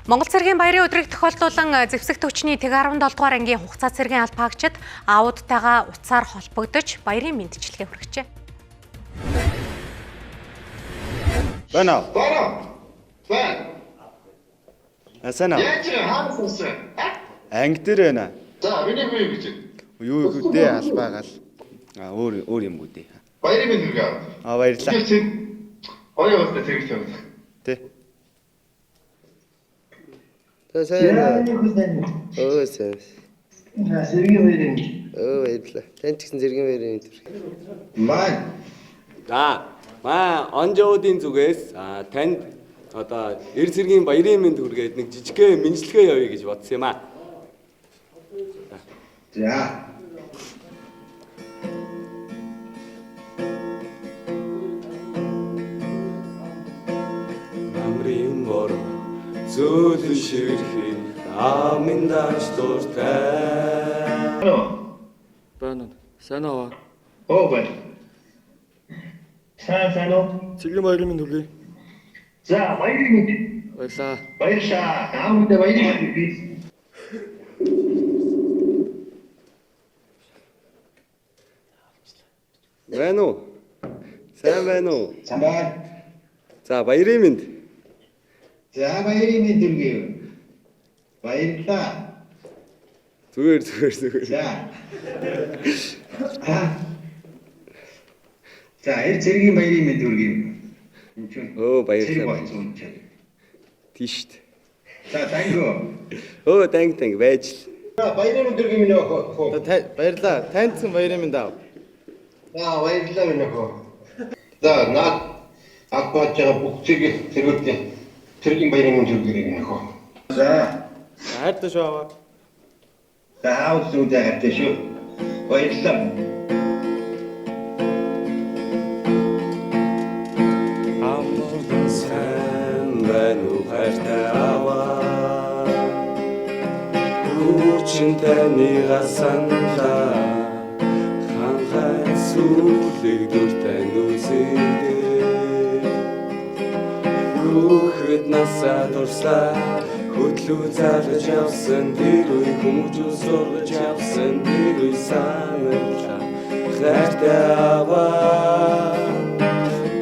Монгол цэргийн баярын өдрийг тохиолдуулан зэвсэгт хүчний ТГ 17 дугаар ангийн хугацаа цэргийн албаагчид аудтайгаа утсаар холбогдож баярын мэндчилгээ хүргэжээ. Байна. Байна. Асана. Яаж хаасан? Анги дээр байна. За, миний хүү гэж. Юу хөдөө албаагаал. Өөр юм үү дээ. Баярын мэнд хүргэе. Баярлалаа. Оёо өстө зэрэг тавь. Тэ. Сайн. Сэргийн баярын. Баярлалаа. Танд ч гэсэн сэргийн баярын өдөр. Маань. Онжоодын зүгээс танд одоо эр цэргийн баярын мэнд хүргээд нэг жижигхэн мэндчилгээ явъя гэж бодсон юм аа. За. Намрын бор зөөлөн ширхий амин даш дуртай. Байна. Сайн аа. Оо байна. Сайн уу? Цэргийн баярын мэнд хүргэе. За, баярын мэнд. Баярлалаа. Баярлалаа. Таамдаа баярын мэнд бий. Байна уу? Сайн байна уу? Сайн байна. За баярын мэнд. За, баярын мэнд хүргэе. Баярлалаа. Зүгээр. За. За, эр цэргийн баярын мэнд хүргэе. Оо баярлалаа. Тийшт. За, тангөө. Оо танк байж л. За, баярын мэнд хүргэе минь хөө. Баярлалаа. Танд ч баярын мэнд аав. За, баярлалаа минь хөө. За, наад агбаж байгаа бүх цэргийн баярын мэнд хүргэе минь хөө. За, Хайртай шүү аваа. за аавсуудаа хайртай шүү. Баярлалаа. Амдан сайн байна уу хайртай аваа. Хүчин таньгаа саналаа. Ханхай сүлэг дүртэй нүсэдээ. Хүүхэд насаа дурсаа. Хөтлөө зарж явсан тэр үе хүмүүжүү сургаж явсан тэр үе саналаа. Хайртай аваа.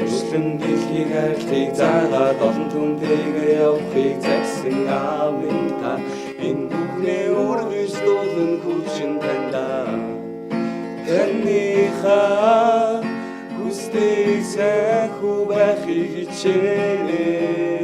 Өслөн дэлхийг хайрлыг заагаад олон түмтэйгээ явахыг загсан амин та. Энэ бүхний үргэлж дуулан хүчин тандаа. Таньхаа хүсдэг сайн хүү байхыг хичээнэ.